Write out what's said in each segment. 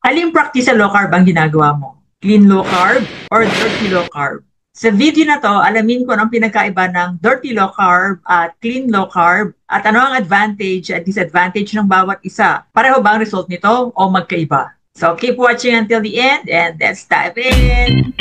Aling practice sa low carb ang ginagawa mo? Clean low carb or dirty low carb? Sa video na to, alamin ko anong pinagkaiba ng dirty low carb at clean low carb at ano ang advantage at disadvantage ng bawat isa. Pareho ba ang result nito o magkaiba? So keep watching until the end and let's dive in!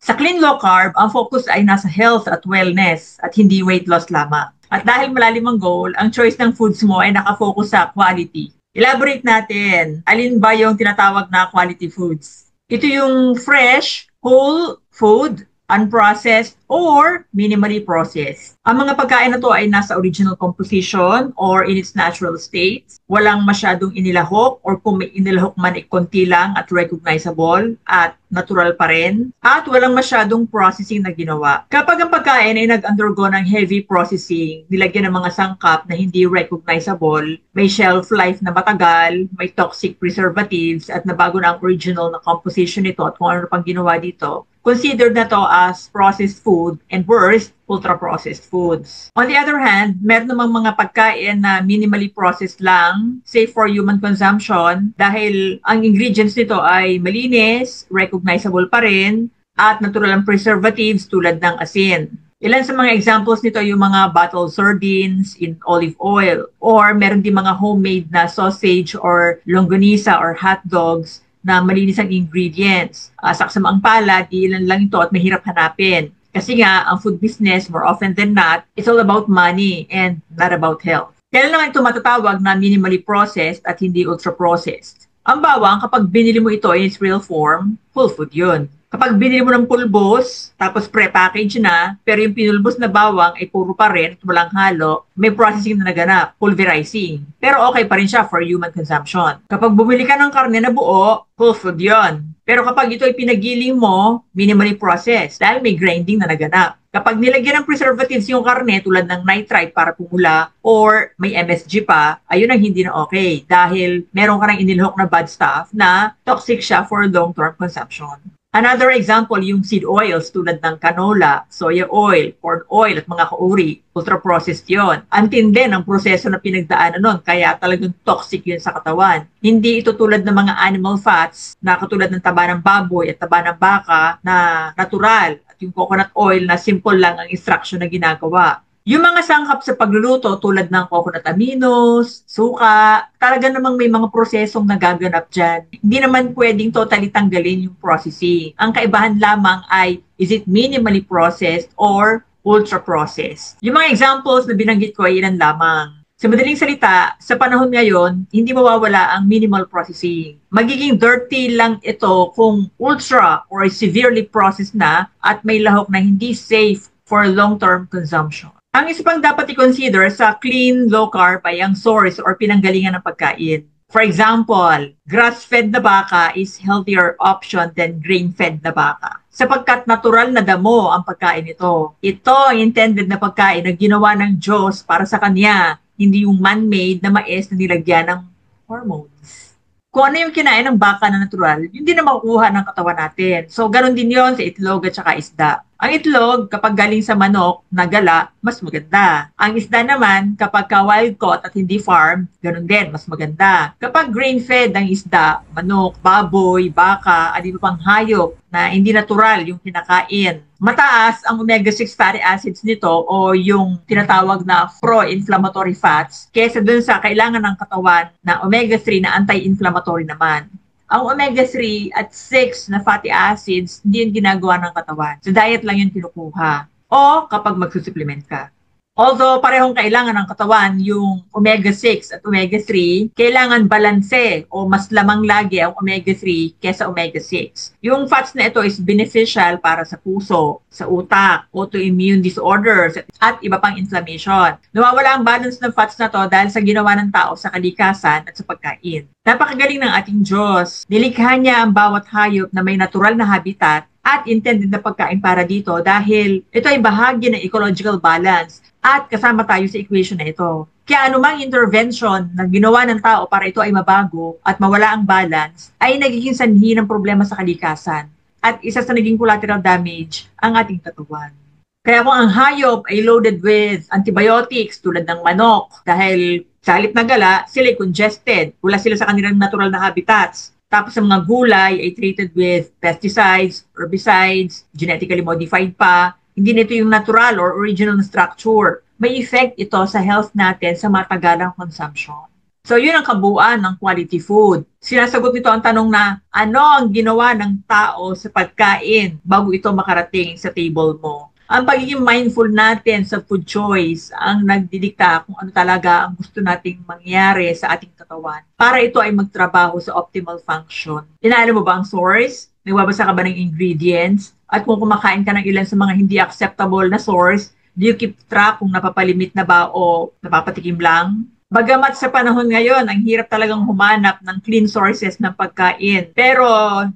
Sa clean low carb, ang focus ay nasa health at wellness at hindi weight loss lamang. At dahil malalim ang goal, ang choice ng foods mo ay nakafocus sa quality. Elaborate natin, alin ba yung tinatawag na quality foods? Ito yung fresh, whole food, unprocessed, or minimally processed. Ang mga pagkain na to ay nasa original composition or in its natural state. Walang masyadong inilahok or kung may inilahok man konti lang at recognizable at natural pa rin. At walang masyadong processing na ginawa. Kapag ang pagkain ay nag-undergo ng heavy processing, nilagyan ng mga sangkap na hindi recognizable, may shelf life na matagal, may toxic preservatives at nabago na ang original na composition nito at kung ano pang ginawa dito, considered na to as processed food and worse, ultra-processed foods. On the other hand, meron namang mga pagkain na minimally processed lang, safe for human consumption, dahil ang ingredients nito ay malinis, recognizable pa rin, at natural ang preservatives tulad ng asin. Ilan sa mga examples nito yung mga bottled sardines in olive oil, or meron din mga homemade na sausage or longganisa or hot dogs na malinis ang ingredients. Sa kasamaang palad, ilan lang ito at mahirap hanapin. Kasi nga, ang food business, more often than not, it's all about money and not about health. Kailan naman ito matatawag na minimally processed at hindi ultra-processed? Ang bawang, kapag binili mo ito in its real form, whole food yun. Kapag binili mo ng pulbos, tapos pre-package na, pero yung pinulbos na bawang ay puro pa rin at walang halo, may processing na naganap, pulverizing. Pero okay pa rin siya for human consumption. Kapag bumili ka ng karne na buo, whole food yun. Pero kapag ito ay pinagiling mo, minimally processed dahil may grinding na naganap. Kapag nilagyan ng preservatives yung karne tulad ng nitrite para pumula or may MSG pa, ayun ang hindi na okay dahil meron ka ng inilahok na bad stuff na toxic siya for long-term consumption. Another example, yung seed oils tulad ng canola, soya oil, corn oil at mga kauri. Ultra-processed yon. Antindi ang proseso na pinagdaanan nun, kaya talagang toxic yun sa katawan. Hindi ito tulad ng mga animal fats na katulad ng taba ng baboy at taba ng baka na natural at yung coconut oil na simple lang ang instruction na ginagawa. Yung mga sangkap sa pagluluto tulad ng coconut aminos, suka, talaga namang may mga prosesong nagaganap dyan. Hindi naman pwedeng totally tanggalin yung processing. Ang kaibahan lamang ay, is it minimally processed or ultra-processed? Yung mga examples na binanggit ko ay ilan lamang. Sa madaling salita, sa panahon ngayon, hindi mawawala ang minimal processing. Magiging dirty lang ito kung ultra or severely processed na at may lahok na hindi safe for long-term consumption. Ang isa pang dapat i-consider sa clean low carb ay ang source or pinanggalingan ng pagkain. For example, grass-fed na baka is healthier option than grain-fed na baka. Sapagkat natural na damo ang pagkain nito. Ito ang intended na pagkain na ginawa ng Diyos para sa Kanya, hindi yung man-made na mais na nilagyan ng hormones. Kung ano yung kinain ng baka na natural, yun din na makukuha ng katawan natin. So, ganun din yon sa itlog at saka isda. Ang itlog, kapag galing sa manok na gala, mas maganda. Ang isda naman, kapag wild caught at hindi farm, ganun din, mas maganda. Kapag grain-fed ang isda, manok, baboy, baka, at iba pang hayop na hindi natural yung kinakain, mataas ang omega-6 fatty acids nito o yung tinatawag na pro-inflammatory fats kesa dun sa kailangan ng katawan na omega-3 na anti-inflammatory naman. Ang omega-3 at 6 na fatty acids, hindi yung ginagawa ng katawan. Sa diet lang yun kinukuha. O kapag magsusupplement ka. Although parehong kailangan ng katawan yung omega-6 at omega-3, kailangan balanse o mas lamang lagi ang omega-3 kesa omega-6. Yung fats na ito is beneficial para sa puso, sa utak, autoimmune disorders, at iba pang inflammation. Nawawala ang balance ng fats na to dahil sa ginawa ng tao sa kalikasan at sa pagkain. Napakagaling ng ating Diyos. Nilikha niya ang bawat hayop na may natural na habitat at intended na pagkain para dito dahil ito ay bahagi ng ecological balance at kasama tayo sa equation na ito. Kaya anumang intervention na ginawa ng tao para ito ay mabago at mawala ang balance ay nagiging sanhi ng problema sa kalikasan at isa sa naging collateral damage ang ating katawan. Kaya kung ang hayop ay loaded with antibiotics tulad ng manok dahil Sa halip na gala, sila ay congested. Wala sila sa kanilang natural na habitats. Tapos ang mga gulay ay treated with pesticides, herbicides, genetically modified pa. Hindi nito yung natural or original structure. May effect ito sa health natin sa matagalang consumption. So yun ang kabuuan ng quality food. Sinasagot nito ang tanong na ano ang ginawa ng tao sa pagkain bago ito makarating sa table mo. Ang pagiging mindful natin sa food choice ang nagdidikta kung ano talaga ang gusto nating mangyari sa ating katawan para ito ay magtrabaho sa optimal function. Inaano mo ba ang source? Nagbabasa ka ba ng ingredients? At kung kumakain ka ng ilan sa mga hindi acceptable na source, do you keep track kung napapalimit na ba o napapatikim lang? Bagamat sa panahon ngayon, ang hirap talagang humanap ng clean sources ng pagkain. Pero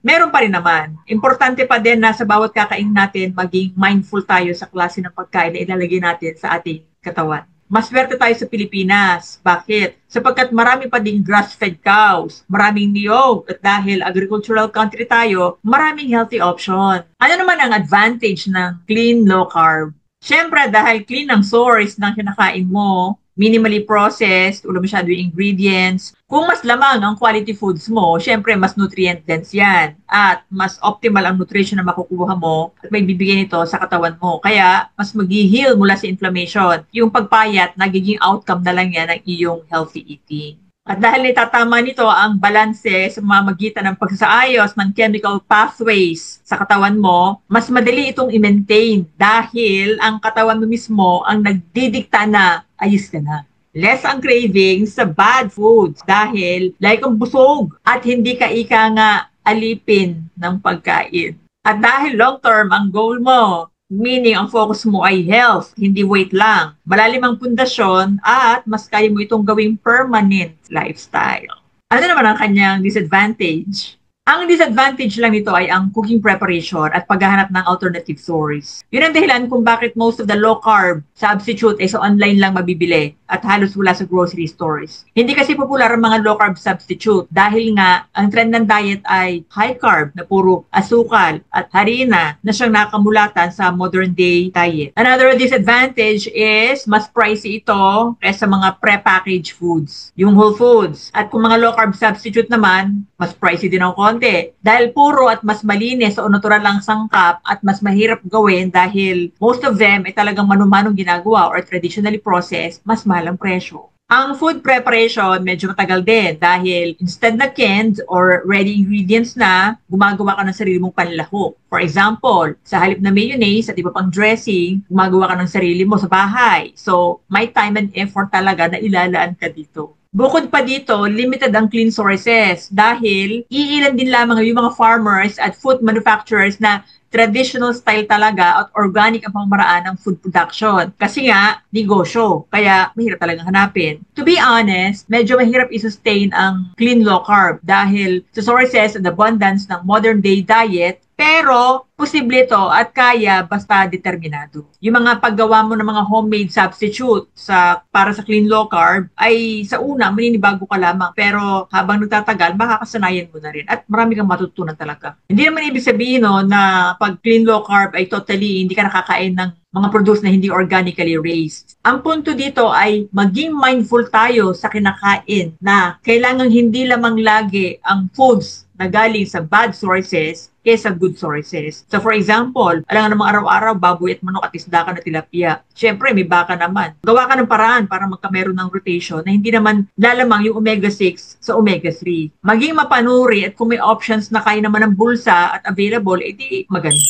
meron pa rin naman. Importante pa din na sa bawat kakain natin, maging mindful tayo sa klase ng pagkain na ilalagay natin sa ating katawan. Mas swerte tayo sa Pilipinas. Bakit? Sapagkat marami pa ding grass-fed cows, maraming niyog, at dahil agricultural country tayo, maraming healthy option. Ano naman ang advantage ng clean low carb? Siyempre, dahil clean ang source ng kinakain mo, minimally processed, wala masyado yung ingredients. Kung mas lamang ang quality foods mo, syempre mas nutrient dense yan. At mas optimal ang nutrition na makukuha mo at may bibigyan ito sa katawan mo. Kaya mas mag-heal mula sa inflammation. Yung pagpayat, nagiging outcome na lang yan ng iyong healthy eating. At dahil itatama nito ang balanse sa mamamagitan ng pagsasaayos ng chemical pathways sa katawan mo, mas madali itong i-maintain dahil ang katawan mo mismo ang nagdidikta na ayos ka na. Less ang cravings sa bad foods dahil like ang busog at hindi ka ika nga alipin ng pagkain. At dahil long-term ang goal mo, meaning ang focus mo ay health, hindi weight lang. Malalim ang pundasyon at mas kaya mo itong gawing permanent lifestyle. Ano naman ang kanyang disadvantage? Ang disadvantage lang nito ay ang cooking preparation at paghahanap ng alternative source. Yun ang dahilan kung bakit most of the low-carb substitute ay sa online lang mabibili at halos wala sa grocery stores. Hindi kasi popular ang mga low-carb substitute dahil nga ang trend ng diet ay high-carb na puro asukal at harina na siyang nakamulatan sa modern-day diet. Another disadvantage is mas pricey ito kaysa mga pre-packaged foods, yung whole foods. At kung mga low-carb substitute naman, mas pricey din ang konti. Dahil puro at mas malinis o natural lang sangkap at mas mahirap gawin dahil most of them ay talagang manumanong ginagawa or traditionally processed, mas mahal ang presyo. Ang food preparation medyo matagal din dahil instead na canned or ready ingredients na, gumagawa ka ng sarili mong panlahok. For example, sa halip na mayonnaise at iba pang dressing, gumagawa ka ng sarili mo sa bahay. So, may time and effort talaga na ilalaan ka dito. Bukod pa dito, limited ang clean sources dahil iilan din lamang yung mga farmers at food manufacturers na traditional style talaga at organic ang pamamaraan ng food production. Kasi nga, negosyo. Kaya mahirap talagang hanapin. To be honest, medyo mahirap i-sustain ang clean low carb dahil sa sources and abundance ng modern day diet, pero posible ito at kaya basta determinado. Yung mga paggawa mo ng mga homemade substitute para sa clean low carb ay sa una maninibago ka lamang pero habang nagtatagal makakasanayan mo na rin at marami kang matutunan talaga. Hindi naman ibig sabihin na pag clean low carb ay totally hindi ka nakakain ng mga produce na hindi organically raised. Ang punto dito ay maging mindful tayo sa kinakain na kailangan hindi lamang lagi ang foods na galing sa bad sources kaysa good sources. So for example, alam nga namang araw-araw baboy at manok at isda ka na tilapia. Siyempre, may baka naman. Gawa ka ng paraan para magkameron ng rotation na hindi naman lalamang yung omega-6 sa omega-3. Maging mapanuri at kung may options na kaya naman ng bulsa at available, edi maganda.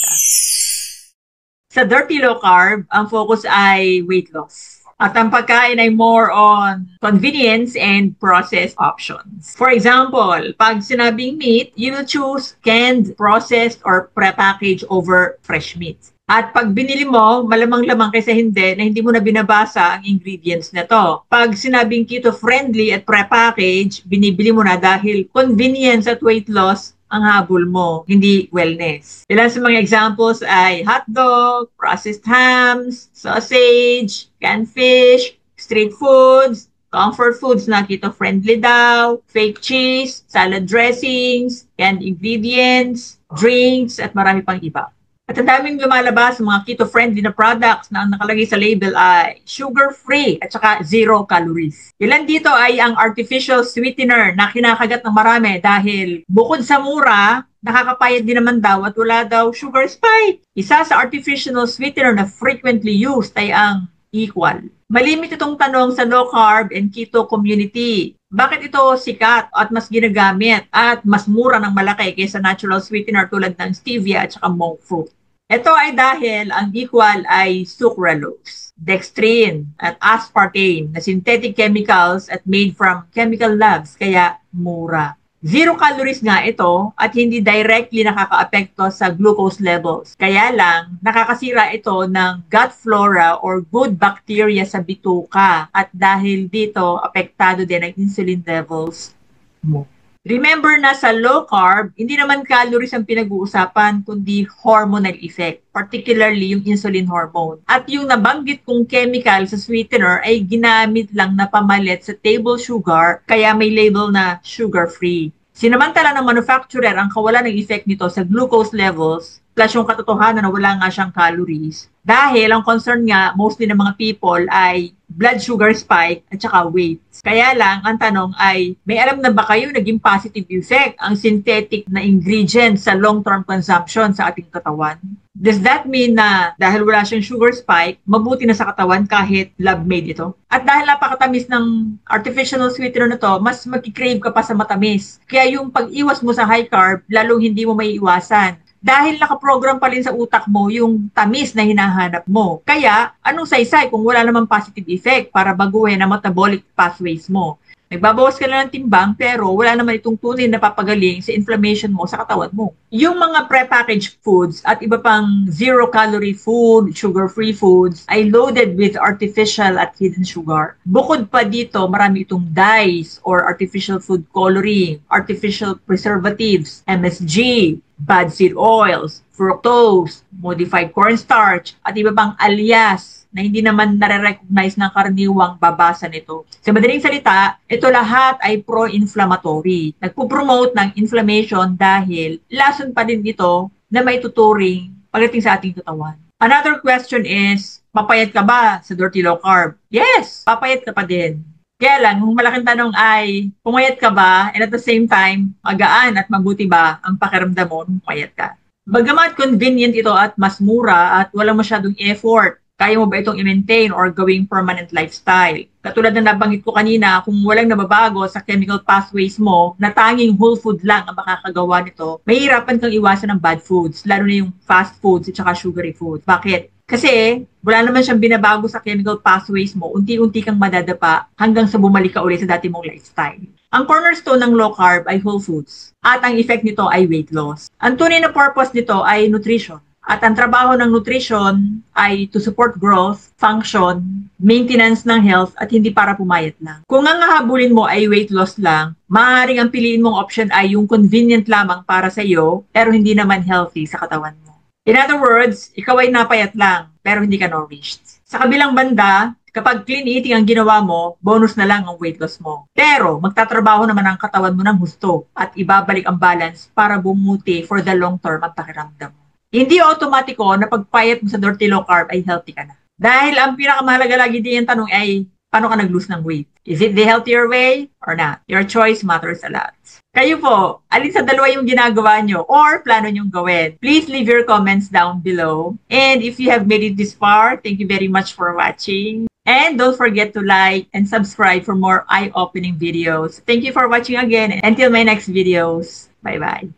Sa dirty low carb, ang focus ay weight loss. At ang pagkain ay more on convenience and processed options. For example, pag sinabing meat, you will choose canned, processed, or prepackaged over fresh meat. At pag binili mo, malamang-lamang kaysa hindi, na hindi mo na binabasa ang ingredients na to. Pag sinabing keto-friendly at prepackaged, binibili mo na dahil convenience at weight loss ang habol mo, hindi wellness. Ilan sa mga examples ay hotdog, processed hams, sausage, canned fish, street foods, comfort foods na keto-friendly daw, fake cheese, salad dressings, canned ingredients, drinks, at marami pang iba. At ang daming lumalabas mga keto-friendly na products na ang nakalagay sa label ay sugar-free at saka zero calories. Ilan dito ay ang artificial sweetener na kinakagat ng marami dahil bukod sa mura, nakakapayad din naman daw at wala daw sugar spike. Isa sa artificial sweetener na frequently used ay ang equal. Malimit itong tanong sa low carb and keto community. Bakit ito sikat at mas ginagamit at mas mura ng malaki kaysa natural sweetener tulad ng stevia at saka monk fruit? Ito ay dahil ang equal ay sucralose, dextrine at aspartame na synthetic chemicals at made from chemical labs kaya mura. Zero calories nga ito at hindi directly nakakaapekto sa glucose levels. Kaya lang, nakakasira ito ng gut flora or good bacteria sa bituka at dahil dito, apektado din ang insulin levels mo. Remember na sa low carb, hindi naman calories ang pinag-uusapan kundi hormonal effect, particularly yung insulin hormone. At yung nabanggit kong chemical sa sweetener ay ginamit lang na pamalit sa table sugar kaya may label na sugar-free. Sinamantala ng manufacturer ang kawalan ng effect nito sa glucose levels plus yung katotohanan na wala nga siyang calories. Dahil ang concern nga mostly ng mga people ay blood sugar spike at saka weight. Kaya lang, ang tanong ay, may alam na ba kayo naging positive effect ang synthetic na ingredient sa long-term consumption sa ating katawan? Does that mean na dahil wala siyang sugar spike, mabuti na sa katawan kahit lab-made ito? At dahil napakatamis ng artificial sweetener na to, mas mag-crave ka pa sa matamis. Kaya yung pag-iwas mo sa high carb, lalong hindi mo maiiwasan. Dahil nakaprogram pa rin sa utak mo yung tamis na hinahanap mo. Kaya, anong saysay kung wala namang positive effect para baguhin ang metabolic pathways mo? Nagbabawas ka na ng timbang pero wala naman itong tunay na papagaling sa inflammation mo sa katawan mo. Yung mga prepackaged foods at iba pang zero-calorie food, sugar-free foods ay loaded with artificial at hidden sugar. Bukod pa dito, marami itong dyes or artificial food coloring, artificial preservatives, MSG, bad seed oils, fructose, modified cornstarch, at iba pang alias na hindi naman nare-recognize ng karaniwang babasa nito. Sa madaling salita, ito lahat ay pro-inflammatory. Nagpo-promote ng inflammation dahil lason pa din ito na may tuturing pagdating sa ating katawan. Another question is, papayat ka ba sa dirty low carb? Yes, papayat ka pa din. Kaya lang, yung malaking tanong ay, pumayat ka ba and at the same time, magaan at mabuti ba ang pakiramdam mo nung pumayat ka? Bagamat convenient ito at mas mura at walang masyadong effort, kaya mo ba itong i-maintain or gawing permanent lifestyle? Katulad na nabanggit ko kanina, kung walang nababago sa chemical pathways mo, na tanging whole food lang ang makakagawa nito, mahihirapan kang iwasan ng bad foods, lalo na yung fast foods at saka sugary foods. Bakit? Kasi wala naman siyang binabago sa chemical pathways mo, unti-unti kang madadapa hanggang sa bumalik ka ulit sa dati mong lifestyle. Ang cornerstone ng low carb ay whole foods at ang effect nito ay weight loss. Ang tunay na purpose nito ay nutrition. At ang trabaho ng nutrition ay to support growth, function, maintenance ng health at hindi para pumayat lang. Kung ang hahabulin mo ay weight loss lang, maaaring ang piliin mong option ay yung convenient lamang para sa iyo pero hindi naman healthy sa katawan mo. In other words, ikaw ay napayat lang pero hindi ka nourished. Sa kabilang banda, kapag clean eating ang ginawa mo, bonus na lang ang weight loss mo. Pero magtatrabaho naman ang katawan mo ng gusto at ibabalik ang balance para bumuti for the long term ang pakiramdam mo. Hindi automatiko na pagpayat mo sa dirty low carb ay healthy ka na. Dahil ang pinakamahalaga lagi din yung tanong ay, paano ka nag-lose ng weight? Is it the healthier way or not? Your choice matters a lot. Kayo po, alin sa dalawa yung ginagawa nyo or plano nyong gawin? Please leave your comments down below. And if you have made it this far, thank you very much for watching. And don't forget to like and subscribe for more eye-opening videos. Thank you for watching again. Until my next videos. Bye-bye.